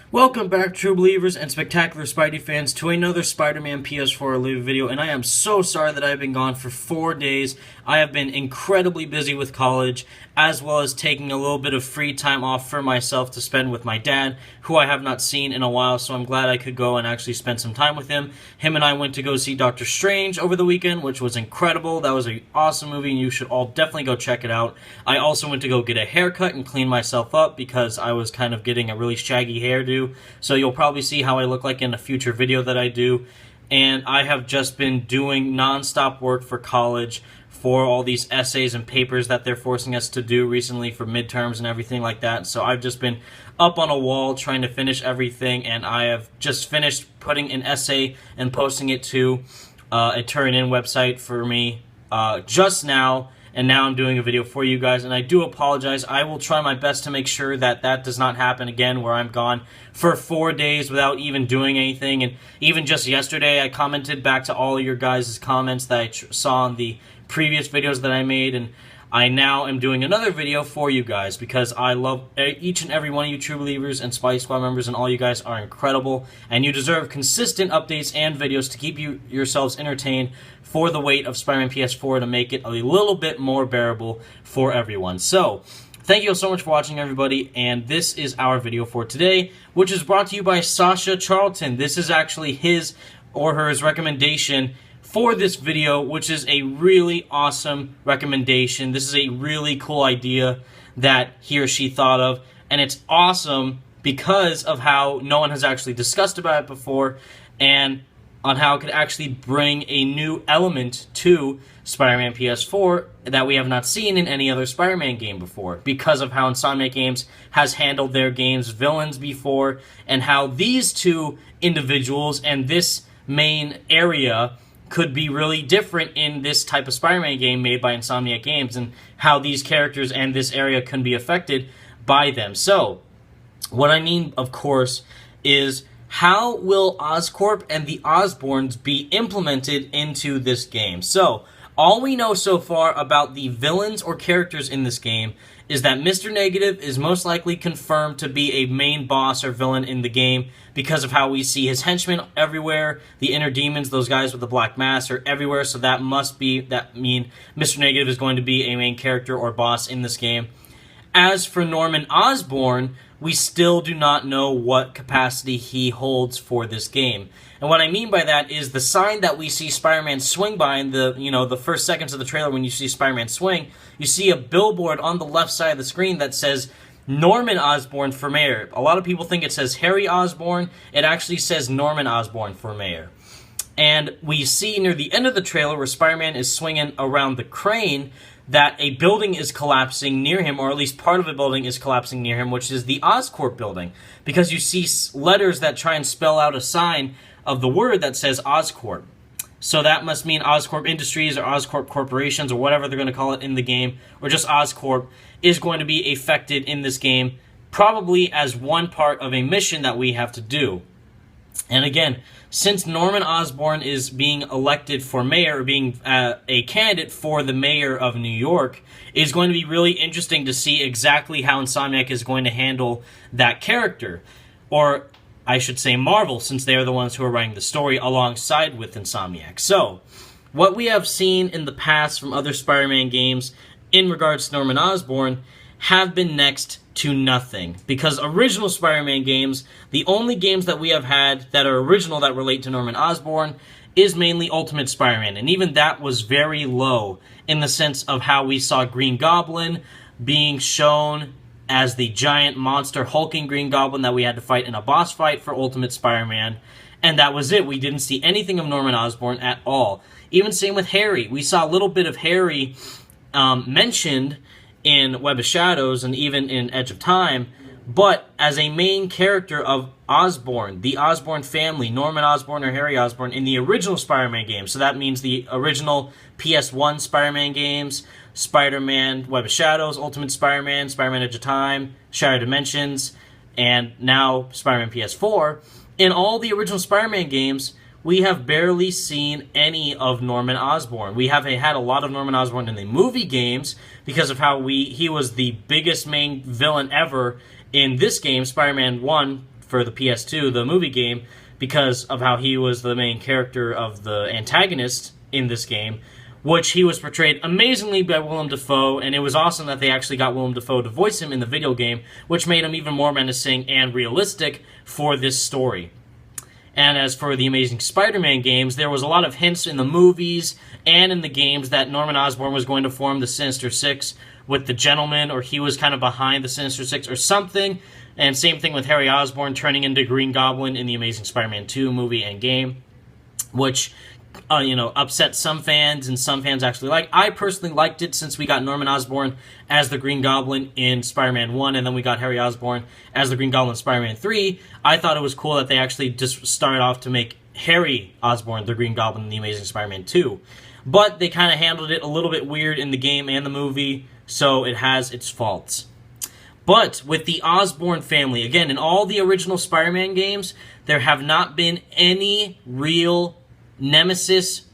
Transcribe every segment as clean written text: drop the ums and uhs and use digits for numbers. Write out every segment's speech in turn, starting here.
Welcome back, true believers and spectacular Spidey fans, to another Spider-Man PS4 review video, and I am so sorry that I've been gone for 4 days. I have been incredibly busy with college, as well as taking a little bit of free time off for myself to spend with my dad, who I have not seen in a while, so I'm glad I could go and actually spend some time with him. Him and I went to go see Doctor Strange over the weekend, which was incredible. That was an awesome movie, and you should all definitely go check it out. I also went to go get a haircut and clean myself up, because I was kind of getting a really shaggy hairdo. So you'll probably see how I look like in a future video that I do. And I have just been doing non-stop work for college for all these essays and papers that they're forcing us to do recently for midterms and everything like that. So I've just been up on a wall trying to finish everything, and I have just finished putting an essay and posting it to a turn-in website for me just now. And now I'm doing a video for you guys, and I do apologize. I will try my best to make sure that that does not happen again, where I'm gone for 4 days without even doing anything. And even just yesterday, I commented back to all of your guys' comments that I saw in the previous videos that I made, and I now am doing another video for you guys because I love each and every one of you true believers and Spidey Squad members, and all you guys are incredible, and you deserve consistent updates and videos to keep yourselves entertained for the wait of Spider-Man PS4 to make it a little bit more bearable for everyone. So, thank you so much for watching, everybody, and this is our video for today, which is brought to you by Sasha Charlton. This is actually his or hers recommendation for this video, which is a really awesome recommendation. This is a really cool idea that he or she thought of, and it's awesome because of how no one has actually discussed about it before, and on how it could actually bring a new element to Spider-Man PS4 that we have not seen in any other Spider-Man game before, because of how Insomniac Games has handled their games' villains before, and how these two individuals and this main area could be really different in this type of Spider-Man game made by Insomniac Games, and how these characters and this area can be affected by them. So, what I mean, of course, is how will Oscorp and the Osborns be implemented into this game? So, all we know so far about the villains or characters in this game is that Mr. Negative is most likely confirmed to be a main boss or villain in the game because of how we see his henchmen everywhere. The inner demons, those guys with the black mask, are everywhere, so that mean Mr. Negative is going to be a main character or boss in this game. As for Norman Osborn, we still do not know what capacity he holds for this game. And what I mean by that is the sign that we see Spider-Man swing by in the first seconds of the trailer. When you see Spider-Man swing, you see a billboard on the left side of the screen that says Norman Osborn for mayor. A lot of people think it says Harry Osborn. It actually says Norman Osborn for mayor. And we see near the end of the trailer where Spider-Man is swinging around the crane that a building is collapsing near him, or at least part of a building is collapsing near him, which is the Oscorp building. Because you see letters that try and spell out a sign of the word that says Oscorp. So that must mean Oscorp Industries or Oscorp Corporations or whatever they're going to call it in the game, or just Oscorp, is going to be affected in this game, probably as one part of a mission that we have to do. And again, since Norman Osborn is being elected for mayor, or being a candidate for the mayor of New York, it's going to be really interesting to see exactly how Insomniac is going to handle that character. Or, I should say Marvel, since they are the ones who are writing the story alongside with Insomniac. So, what we have seen in the past from other Spider-Man games in regards to Norman Osborn have been next to nothing. Because original Spider-Man games, the only games that we have had that are original that relate to Norman Osborn is mainly Ultimate Spider-Man. And even that was very low in the sense of how we saw Green Goblin being shown as the giant monster hulking Green Goblin that we had to fight in a boss fight for Ultimate Spider-Man. And that was it. We didn't see anything of Norman Osborn at all. Even same with Harry. We saw a little bit of Harry mentioned in Web of Shadows and even in Edge of Time, but as a main character of Osborn, the Osborn family, Norman Osborn or Harry Osborn, in the original Spider-Man games. So that means the original PS1 Spider-Man games, Spider-Man Web of Shadows, Ultimate Spider-Man, Spider-Man Edge of Time, Shattered Dimensions, and now Spider-Man PS4. In all the original Spider-Man games, we have barely seen any of Norman Osborn. We have had a lot of Norman Osborn in the movie games because of how he was the biggest main villain ever in this game, Spider-Man 1, for the PS2, the movie game, because of how he was the main character of the antagonist in this game, which he was portrayed amazingly by Willem Dafoe, and it was awesome that they actually got Willem Dafoe to voice him in the video game, which made him even more menacing and realistic for this story. And as for the Amazing Spider-Man games, there was a lot of hints in the movies and in the games that Norman Osborn was going to form the Sinister Six with the Gentleman, or he was kind of behind the Sinister Six or something. And same thing with Harry Osborn turning into Green Goblin in the Amazing Spider-Man 2 movie and game, which upset some fans, and some fans actually like. I personally liked it since we got Norman Osborn as the Green Goblin in Spider-Man 1, and then we got Harry Osborn as the Green Goblin in Spider-Man 3. I thought it was cool that they actually just started off to make Harry Osborn the Green Goblin in the Amazing Spider-Man 2. But they kind of handled it a little bit weird in the game and the movie, so it has its faults. But with the Osborn family, again, in all the original Spider-Man games, there have not been any real nemesis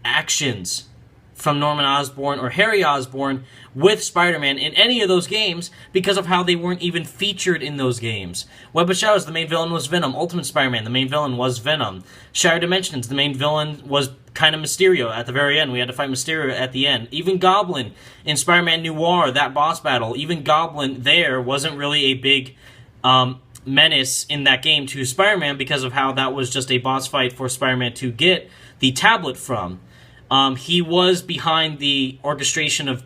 actions from Norman Osborn or Harry Osborn with Spider-Man in any of those games because of how they weren't even featured in those games. Web of Shadows, the main villain was Venom. Ultimate Spider-Man, the main villain was Venom. Shattered Dimensions, the main villain was kind of Mysterio at the very end. We had to fight Mysterio at the end. Even Goblin in Spider-Man Noir, that boss battle, even Goblin there wasn't really a big menace in that game to Spider-Man because of how that was just a boss fight for Spider-Man to get the tablet from. He was behind the orchestration of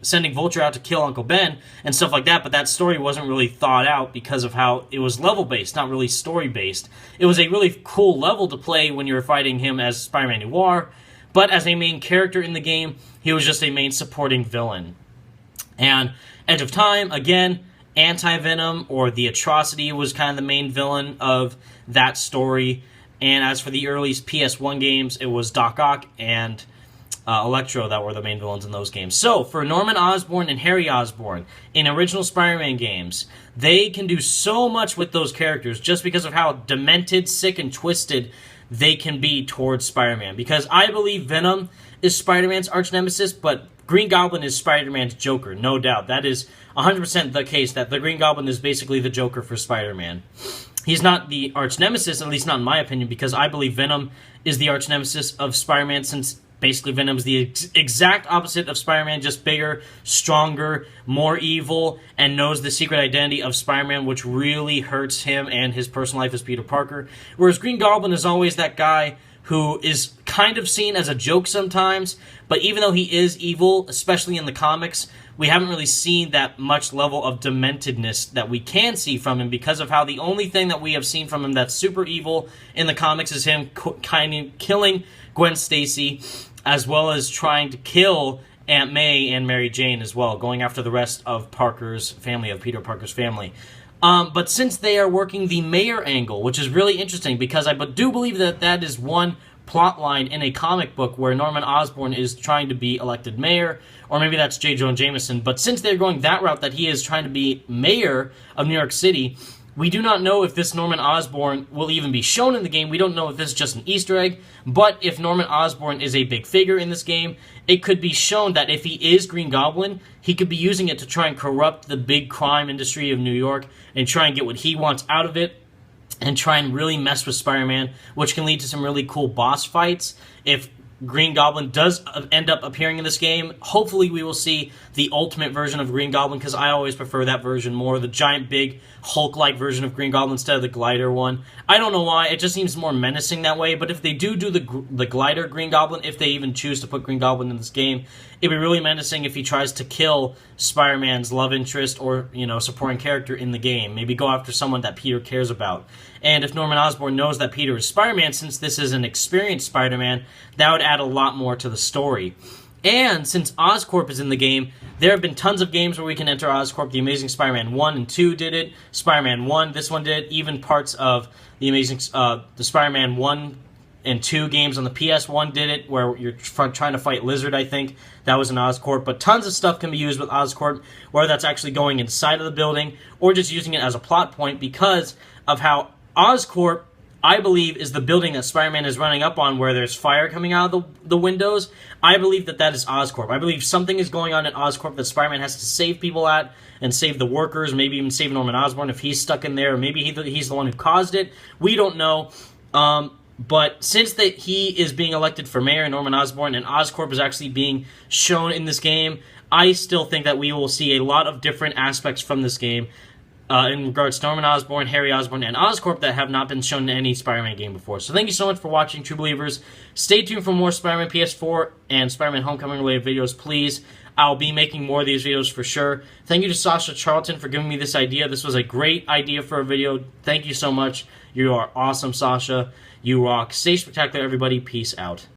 sending Vulture out to kill Uncle Ben and stuff like that, but that story wasn't really thought out because of how it was level-based, not really story-based. It was a really cool level to play when you were fighting him as Spider-Man Noir, but as a main character in the game, he was just a main supporting villain. And Edge of Time, again, Anti-Venom, or the Atrocity, was kind of the main villain of that story. And as for the earliest PS1 games, it was Doc Ock and Electro that were the main villains in those games. So, for Norman Osborn and Harry Osborn in original Spider-Man games, they can do so much with those characters just because of how demented, sick, and twisted they can be towards Spider-Man. Because I believe Venom is Spider-Man's arch-nemesis, but Green Goblin is Spider-Man's Joker, no doubt. That is 100% the case, that the Green Goblin is basically the Joker for Spider-Man. He's not the arch-nemesis, at least not in my opinion, because I believe Venom is the arch-nemesis of Spider-Man, since basically Venom's the exact opposite of Spider-Man, just bigger, stronger, more evil, and knows the secret identity of Spider-Man, which really hurts him and his personal life as Peter Parker. Whereas Green Goblin is always that guy who is kind of seen as a joke sometimes, but even though he is evil, especially in the comics, we haven't really seen that much level of dementedness that we can see from him because of how the only thing that we have seen from him that's super evil in the comics is him kind of killing Gwen Stacy, as well as trying to kill Aunt May and Mary Jane as well, going after the rest of Parker's family, of Peter Parker's family. But since they are working the mayor angle, which is really interesting because I do believe that that is one plot line in a comic book where Norman Osborn is trying to be elected mayor, or maybe that's J. Jonah Jameson, but since they're going that route that he is trying to be mayor of New York City, we do not know if this Norman Osborn will even be shown in the game. We don't know if this is just an Easter egg, but if Norman Osborn is a big figure in this game, it could be shown that if he is Green Goblin, he could be using it to try and corrupt the big crime industry of New York and try and get what he wants out of it and try and really mess with Spider-Man, which can lead to some really cool boss fights. If Green Goblin does end up appearing in this game, hopefully we will see the ultimate version of Green Goblin, because I always prefer that version more, the giant, big, Hulk-like version of Green Goblin instead of the glider one. I don't know why, it just seems more menacing that way, but if they do the glider Green Goblin, if they even choose to put Green Goblin in this game, it'd be really menacing if he tries to kill Spider-Man's love interest or, supporting character in the game. Maybe go after someone that Peter cares about. And if Norman Osborn knows that Peter is Spider-Man, since this is an experienced Spider-Man, that would add a lot more to the story. And since Oscorp is in the game, there have been tons of games where we can enter Oscorp. The Amazing Spider-Man 1 and 2 did it. Spider-Man 1, this one did it. Even parts of the Spider-Man 1 and 2 games on the PS1 did it, where you're trying to fight Lizard, I think. That was in Oscorp. But tons of stuff can be used with Oscorp, whether that's actually going inside of the building or just using it as a plot point, because of how Oscorp I believe is the building that Spider-Man is running up on where there's fire coming out of the windows. I believe that is Oscorp. I believe something is going on at Oscorp that Spider-Man has to save people at and save the workers, maybe even save Norman Osborn if he's stuck in there, or maybe he's the one who caused it. We don't know. But since he is being elected for mayor, Norman Osborn, and Oscorp is actually being shown in this game, I still think that we will see a lot of different aspects from this game in regards to Norman Osborn, Harry Osborn, and Oscorp that have not been shown in any Spider-Man game before. So thank you so much for watching, True Believers. Stay tuned for more Spider-Man PS4 and Spider-Man Homecoming related videos, please. I'll be making more of these videos for sure. Thank you to Sasha Charlton for giving me this idea. This was a great idea for a video. Thank you so much. You are awesome, Sasha. You rock. Stay spectacular, everybody. Peace out.